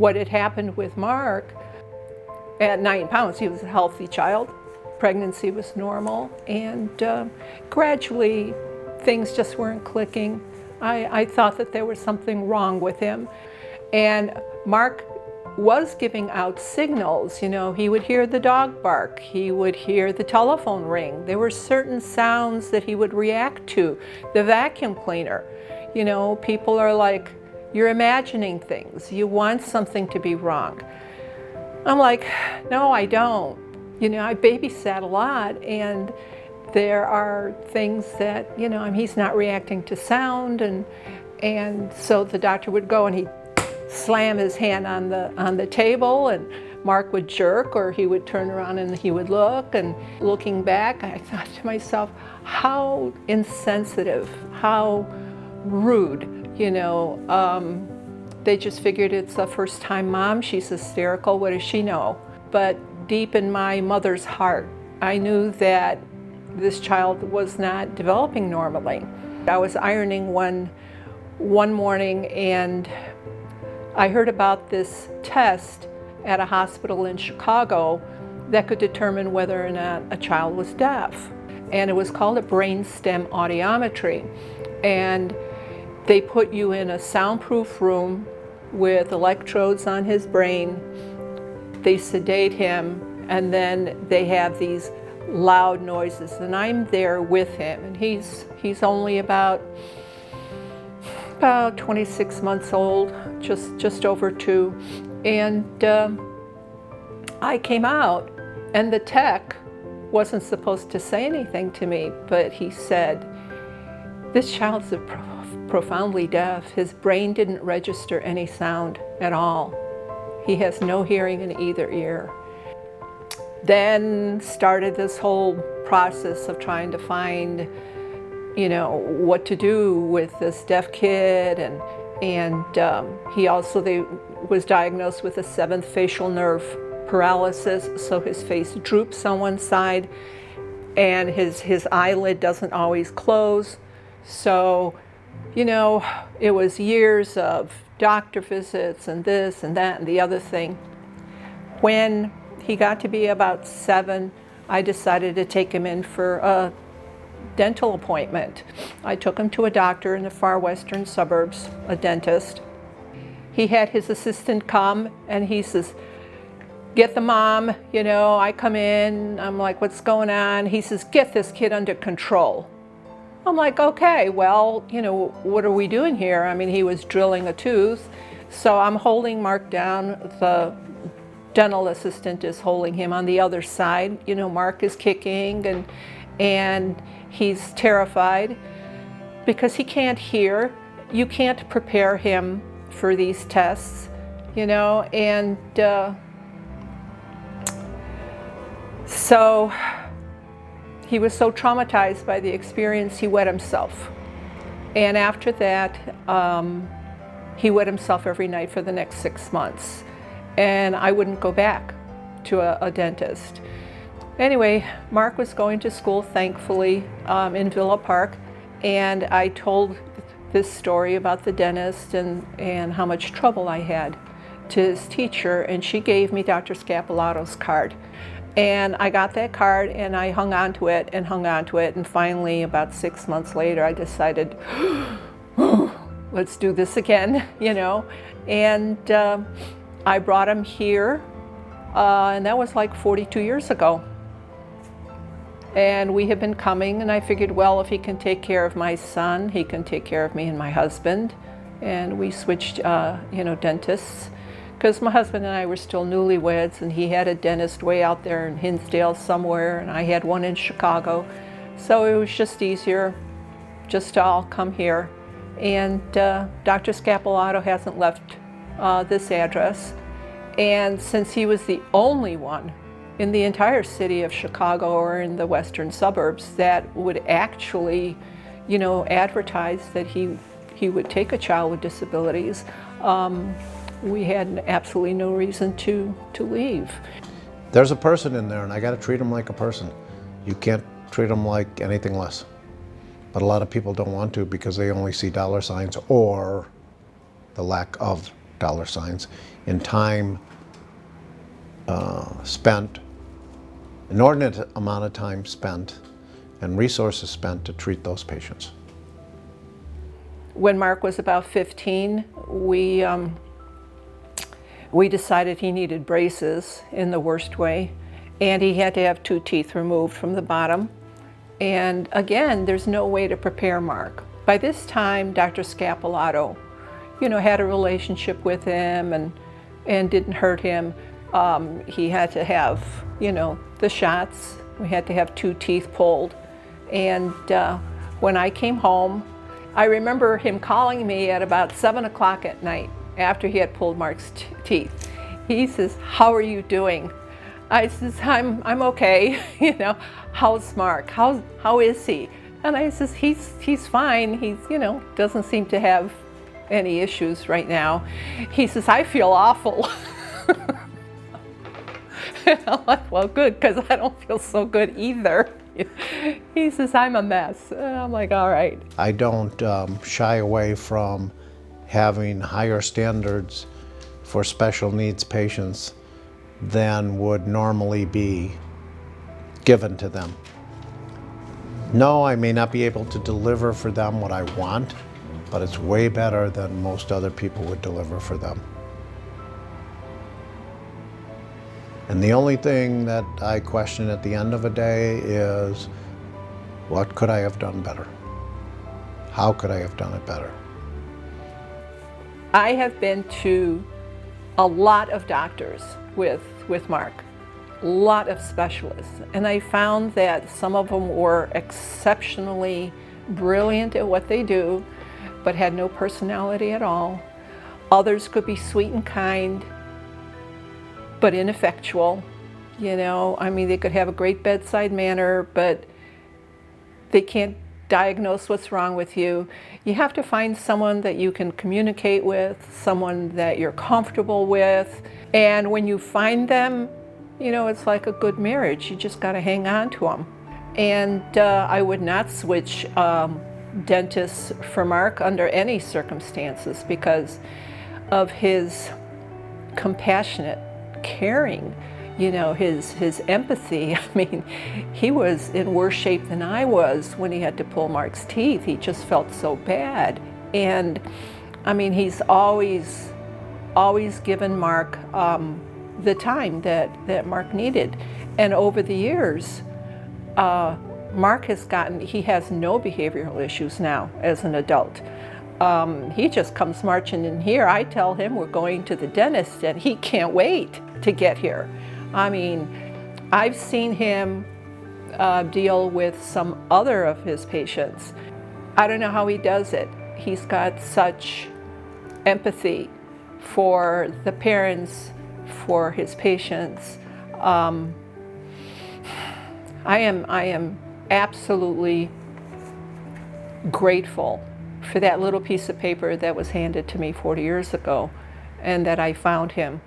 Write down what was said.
what had happened with Mark. At 9 pounds, he was a healthy child. Pregnancy was normal, and gradually things just weren't clicking. I thought that there was something wrong with him. And Mark was giving out signals. You know, he would hear the dog bark, he would hear the telephone ring. There were certain sounds that he would react to. The vacuum cleaner. You know, people are like, you're imagining things. You want something to be wrong. I'm like, no, I don't. You know, I babysat a lot, and there are things that, you know, I mean, he's not reacting to sound, and so the doctor would go and he'd slam his hand on the table, and Mark would jerk, or he would turn around and he would look. And looking back, I thought to myself, how insensitive, how rude, you know. They just figured it's a first-time mom, she's hysterical, what does she know? But deep in my mother's heart, I knew that this child was not developing normally. I was ironing one morning, and I heard about this test at a hospital in Chicago that could determine whether or not a child was deaf. And it was called a brainstem audiometry. And they put you in a soundproof room with electrodes on his brain. They sedate him, and then they have these loud noises, and I'm there with him, and he's only about 26 months old, just over 2, and I came out, and the tech wasn't supposed to say anything to me, but he said, this child's profoundly deaf. His brain didn't register any sound at all. He has no hearing in either ear. Then started this whole process of trying to find, you know, what to do with this deaf kid, and he also was diagnosed with a 7th facial nerve paralysis, so his face droops on one side, and his eyelid doesn't always close. So, you know, it was years of doctor visits and this and that and the other thing. When he got to be about 7, I decided to take him in for a dental appointment. I took him to a doctor in the far western suburbs, a dentist. He had his assistant come, and he says, get the mom, you know. I come in, I'm like, what's going on? He says, get this kid under control. I'm like, okay, well, you know, what are we doing here? I mean, he was drilling a tooth. So I'm holding Mark down. The dental assistant is holding him on the other side. You know, Mark is kicking, and he's terrified because he can't hear. You can't prepare him for these tests, you know, and so he was so traumatized by the experience, he wet himself. And after that, he wet himself every night for the next 6 months. And I wouldn't go back to a dentist. Anyway, Mark was going to school, thankfully, in Villa Park. And I told this story about the dentist and how much trouble I had to his teacher. And she gave me Dr. Scapolato's card. And I got that card, and I hung on to it and hung on to it. And finally, about 6 months later, I decided, let's do this again, you know. And I brought him here, and that was like 42 years ago. And we have been coming, and I figured, well, if he can take care of my son, he can take care of me and my husband. And we switched, you know, dentists. Because my husband and I were still newlyweds, and he had a dentist way out there in Hinsdale somewhere, and I had one in Chicago. So it was just easier just to all come here. And Dr. Scapolato hasn't left this address. And since he was the only one in the entire city of Chicago or in the western suburbs that would actually, you know, advertise that he would take a child with disabilities, we had absolutely no reason to leave. There's a person in there, and I got to treat him like a person. You can't treat him like anything less. But a lot of people don't want to because they only see dollar signs or the lack of dollar signs, in time spent, inordinate amount of time spent, and resources spent to treat those patients. When Mark was about 15, we decided he needed braces in the worst way, and he had to have 2 teeth removed from the bottom. And again, there's no way to prepare Mark. By this time, Dr. Scapolato, had a relationship with him and didn't hurt him. He had to have, the shots. We had to have 2 teeth pulled. And when I came home, I remember him calling me at about 7 o'clock at night after he had pulled Mark's teeth. He says, "How are you doing?" I says, I'm okay. How's Mark? How is he? And I says, he's fine. He's, doesn't seem to have any issues right now. He says, "I feel awful." And I'm like, well, good, because I don't feel so good either. He says, "I'm a mess." And I'm like, all right. I don't shy away from having higher standards for special needs patients than would normally be given to them. No, I may not be able to deliver for them what I want, but it's way better than most other people would deliver for them. And the only thing that I question at the end of a day is, what could I have done better? How could I have done it better? I have been to a lot of doctors with Mark, a lot of specialists, and I found that some of them were exceptionally brilliant at what they do, but had no personality at all. Others could be sweet and kind, but ineffectual. They could have a great bedside manner, but they can't diagnose what's wrong with you. You have to find someone that you can communicate with, someone that you're comfortable with. And when you find them, it's like a good marriage. You just got to hang on to them. And I would not switch dentists for Mark under any circumstances because of his compassionate caring, his empathy. He was in worse shape than I was when he had to pull Mark's teeth. He just felt so bad. And he's always given Mark the time that Mark needed. And over the years, Mark he has no behavioral issues now as an adult. He just comes marching in here. I tell him we're going to the dentist and he can't wait to get here. I've seen him deal with some other of his patients. I don't know how he does it. He's got such empathy for the parents, for his patients. I am absolutely grateful for that little piece of paper that was handed to me 40 years ago and that I found him.